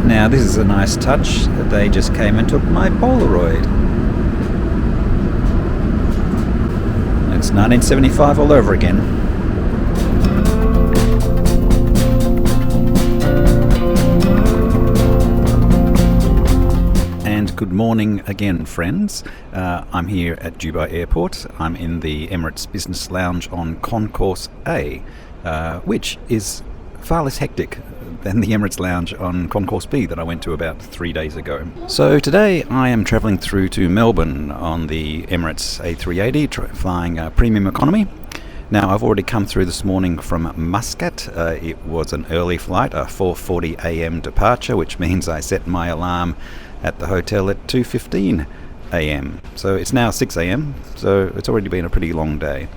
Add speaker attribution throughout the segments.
Speaker 1: Now this is a nice touch. They just came and took my Polaroid. It's 1975 all over again. And good morning again, friends. I'm here at Dubai Airport. I'm in the Emirates Business Lounge on Concourse A, which is far less hectic than the Emirates Lounge on Concourse B that I went to about 3 days ago. So today I am travelling through to Melbourne on the Emirates A380, flying premium economy. Now I've already come through this morning from Muscat. It was an early flight, a 4:40 a.m. departure, which means I set my alarm at the hotel at 2:15 a.m. So it's now 6 a.m, so it's already been a pretty long day.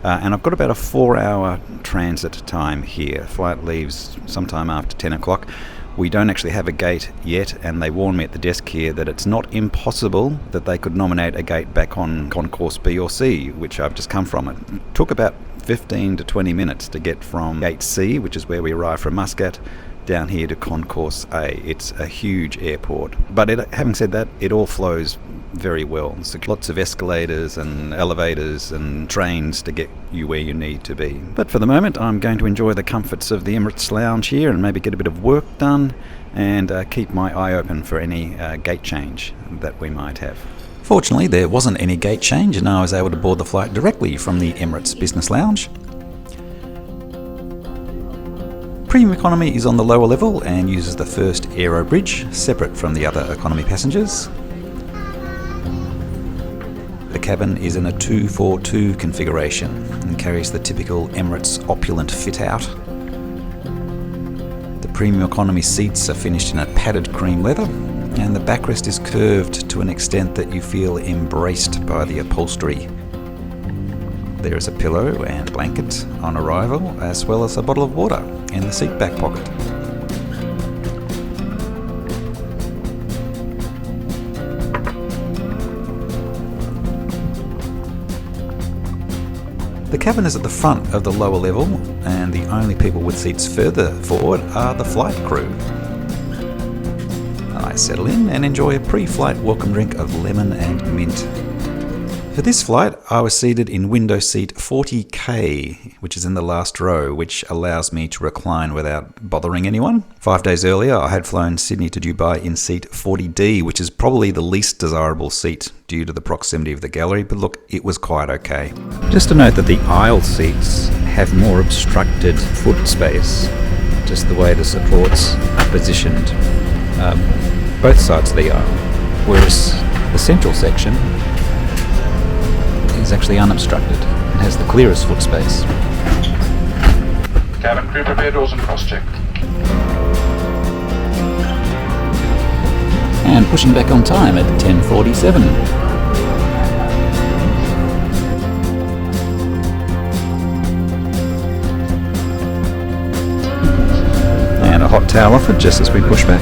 Speaker 1: And I've got about a 4-hour transit time here. Flight leaves sometime after 10 o'clock. We don't actually have a gate yet, and they warned me at the desk here that it's not impossible that they could nominate a gate back on Concourse B or C, which I've just come from. It took about 15 to 20 minutes to get from gate C, which is where we arrived from Muscat, down here to Concourse A. It's a huge airport. But having said that, it all flows very well. So lots of escalators and elevators and trains to get you where you need to be. But for the moment, I'm going to enjoy the comforts of the Emirates Lounge here and maybe get a bit of work done and keep my eye open for any gate change that we might have. Fortunately, there wasn't any gate change and I was able to board the flight directly from the Emirates Business Lounge. Premium economy is on the lower level and uses the first aero bridge, separate from the other economy passengers. The cabin is in a 2-4-2 configuration and carries the typical Emirates opulent fit-out. The premium economy seats are finished in a padded cream leather, and the backrest is curved to an extent that you feel embraced by the upholstery. There is a pillow and blanket on arrival, as well as a bottle of water in the seat back pocket. The cabin is at the front of the lower level, and the only people with seats further forward are the flight crew. I settle in and enjoy a pre-flight welcome drink of lemon and mint. For this flight, I was seated in window seat 40K, which is in the last row, which allows me to recline without bothering anyone. 5 days earlier, I had flown Sydney to Dubai in seat 40D, which is probably the least desirable seat due to the proximity of the gallery, but look, it was quite okay. Just to note that the aisle seats have more obstructed foot space, just the way the supports are positioned, both sides of the aisle, whereas the central section is actually unobstructed and has the clearest foot space.
Speaker 2: Cabin crew, prepare doors and cross-check.
Speaker 1: And pushing back on time at 10:47. And a hot towel offered just as we push back.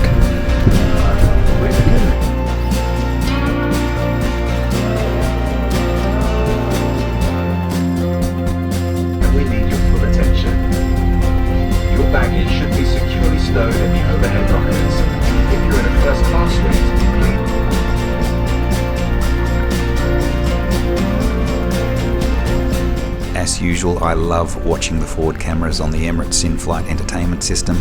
Speaker 1: As usual, I love watching the forward cameras on the Emirates in-flight entertainment system.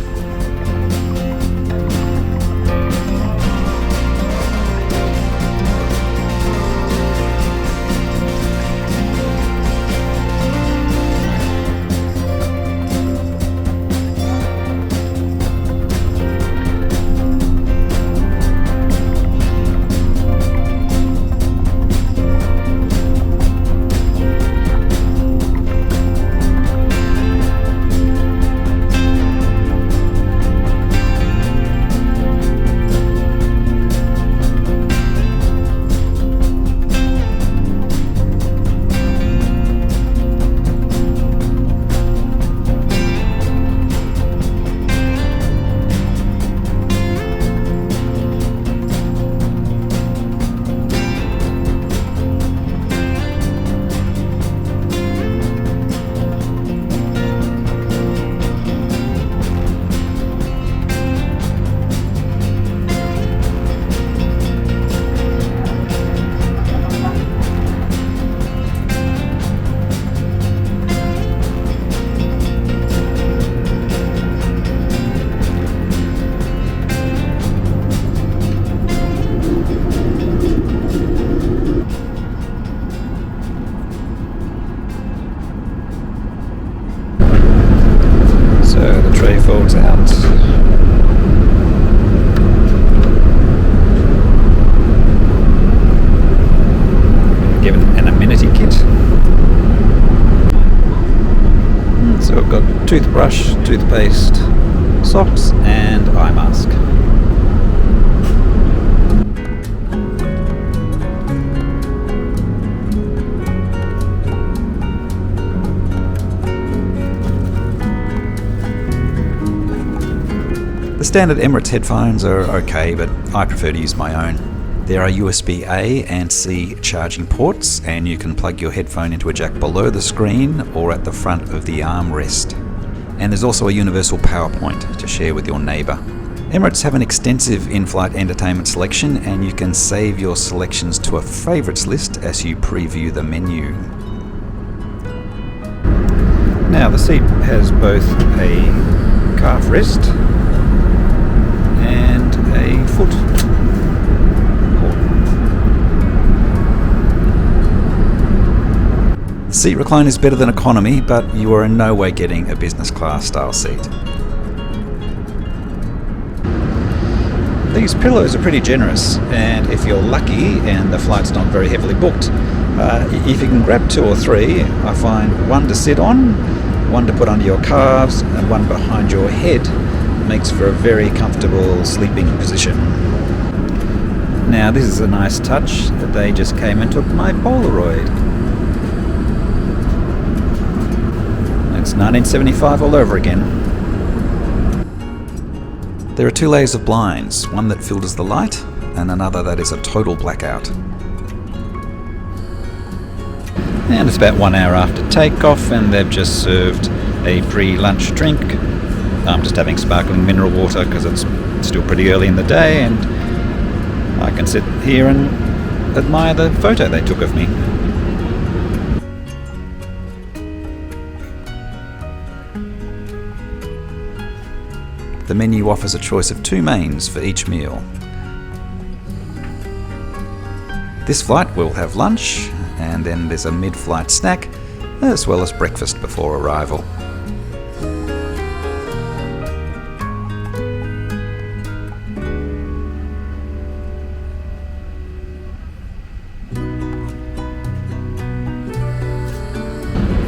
Speaker 1: toothbrush, toothpaste, socks and eye mask. The standard Emirates headphones are okay, but I prefer to use my own. There are USB A and C charging ports, and you can plug your headphone into a jack below the screen or at the front of the armrest. And there's also a universal power point to share with your neighbour. Emirates have an extensive in-flight entertainment selection, and you can save your selections to a favourites list as you preview the menu. Now the seat has both a calf rest and a foot port. Seat recline is better than economy, but you are in no way getting a business class style seat. These pillows are pretty generous, and if you're lucky and the flight's not very heavily booked, if you can grab 2 or 3, I find one to sit on, one to put under your calves, and one behind your head makes for a very comfortable sleeping position. Now this is a nice touch that they just came and took my Polaroid. It's 1975 all over again. There are 2 layers of blinds, one that filters the light and another that is a total blackout. And it's about 1 hour after takeoff, and they've just served a pre-lunch drink. I'm just having sparkling mineral water because it's still pretty early in the day, and I can sit here and admire the photo they took of me. The menu offers a choice of 2 mains for each meal. This flight will have lunch, and then there's a mid-flight snack, as well as breakfast before arrival.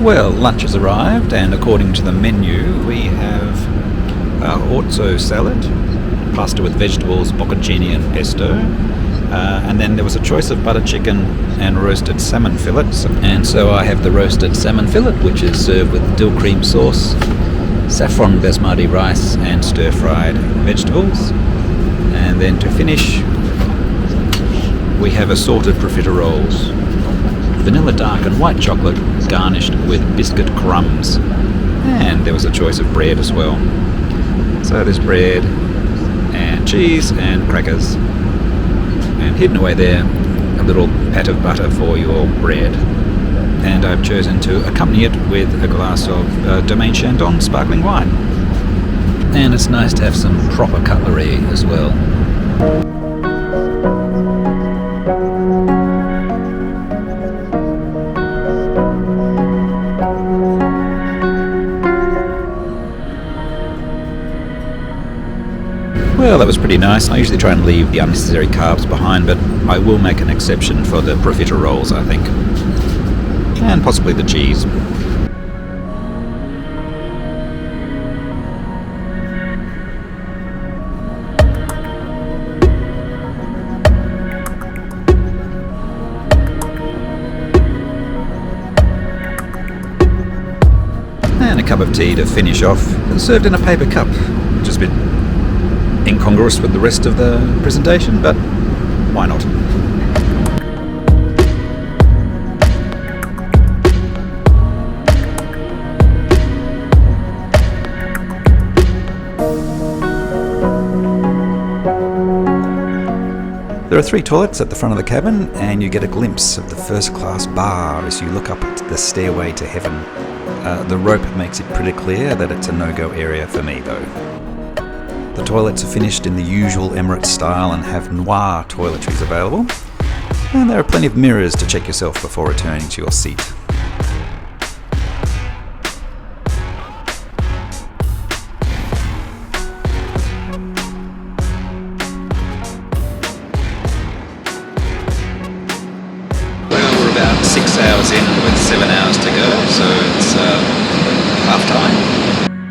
Speaker 1: Well, lunch has arrived, and according to the menu, we have orzo salad, pasta with vegetables, bocconcini and pesto, and then there was a choice of butter chicken and roasted salmon fillets. And so I have the roasted salmon fillet, which is served with dill cream sauce, saffron basmati rice and stir-fried vegetables. And then to finish, we have assorted profiteroles, vanilla dark and white chocolate garnished with biscuit crumbs, and there was a choice of bread as well. So there's bread and cheese and crackers, and hidden away there a little pat of butter for your bread. And I've chosen to accompany it with a glass of Domaine Chandon sparkling wine. And it's nice to have some proper cutlery as well. Well, that was pretty nice. I usually try and leave the unnecessary carbs behind, but I will make an exception for the profiteroles, I think. And possibly the cheese. And a cup of tea to finish off, served in a paper cup, which is a bit incongruous with the rest of the presentation, but why not? There are 3 toilets at the front of the cabin, and you get a glimpse of the first-class bar as you look up at the stairway to heaven. The rope makes it pretty clear that it's a no-go area for me, though. The toilets are finished in the usual Emirates style and have noir toiletries available. And there are plenty of mirrors to check yourself before returning to your seat. Well, we're about 6 hours in with 7 hours to go, so it's half time.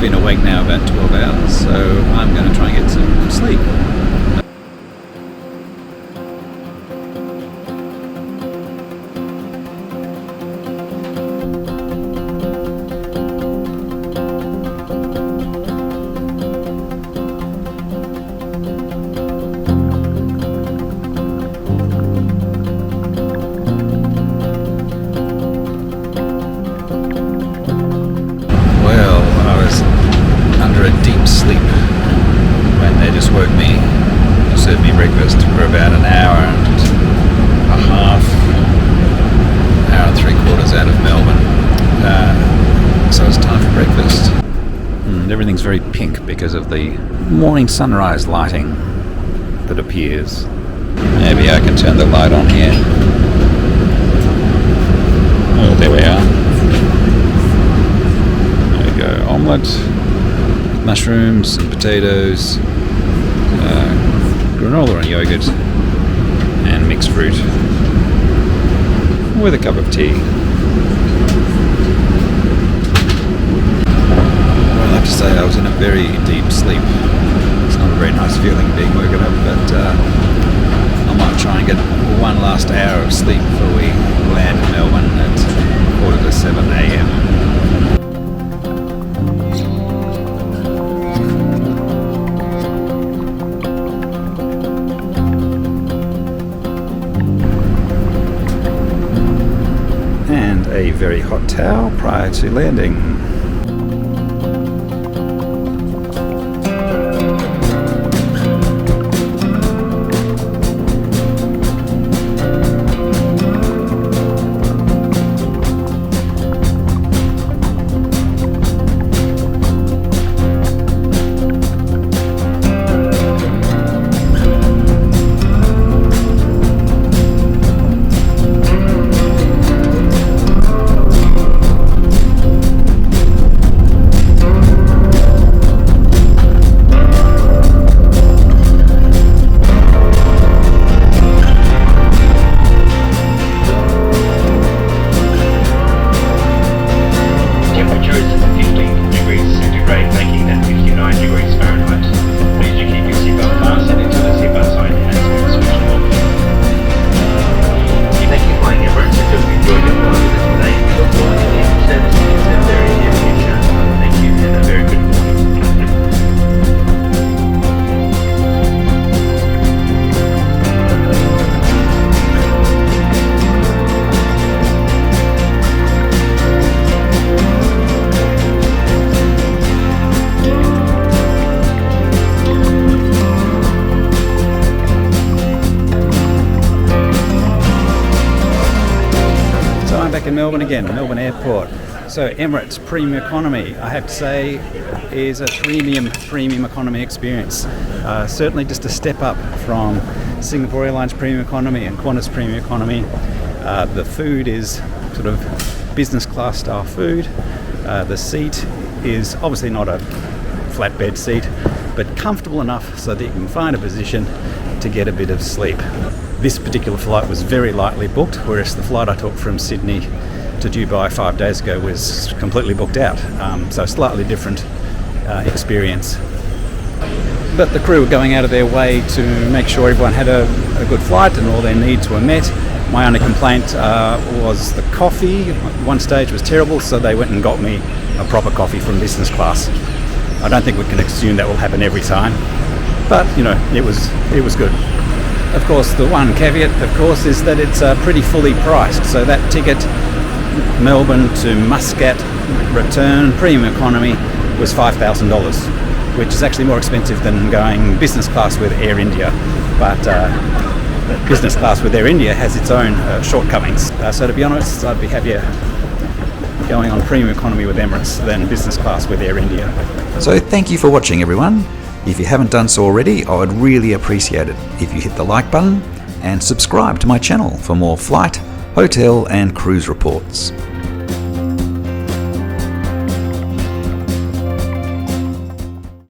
Speaker 1: I've been awake now about 12 hours, so I'm going to try and get some sleep. Sleep when they just woke me, served me breakfast for about an hour and a half, hour and 3/4 out of Melbourne. So it's time for breakfast. And everything's very pink because of the morning sunrise lighting that appears. Maybe I can turn the light on here. Oh, there we are. There we go. Omelette. Mushrooms and potatoes, granola and yogurt, and mixed fruit with a cup of tea. Well, I have to say I was in a very deep sleep. It's not a very nice feeling being woken up, but I might try and get one last hour of sleep before we land in Melbourne at 6:45 a.m. And a very hot towel prior to landing. In Melbourne again, Melbourne Airport. So Emirates Premium Economy, I have to say, is a premium economy experience. Certainly just a step up from Singapore Airlines Premium Economy and Qantas Premium Economy. The food is sort of business class style food. The seat is obviously not a flatbed seat, but comfortable enough so that you can find a position to get a bit of sleep. This particular flight was very lightly booked, whereas the flight I took from Sydney to Dubai 5 days ago was completely booked out. So slightly different experience. But the crew were going out of their way to make sure everyone had a good flight and all their needs were met. My only complaint was the coffee. At one stage was terrible, so they went and got me a proper coffee from business class. I don't think we can assume that will happen every time, but you know, it was good. Of course, the one caveat, of course, is that it's pretty fully priced. So that ticket, Melbourne to Muscat return, premium economy, was $5,000, which is actually more expensive than going business class with Air India. But business class with Air India has its own shortcomings. So to be honest, I'd be happier going on premium economy with Emirates than business class with Air India.
Speaker 2: So thank you for watching, everyone. If you haven't done so already, I would really appreciate it if you hit the like button and subscribe to my channel for more flight, hotel and cruise reports.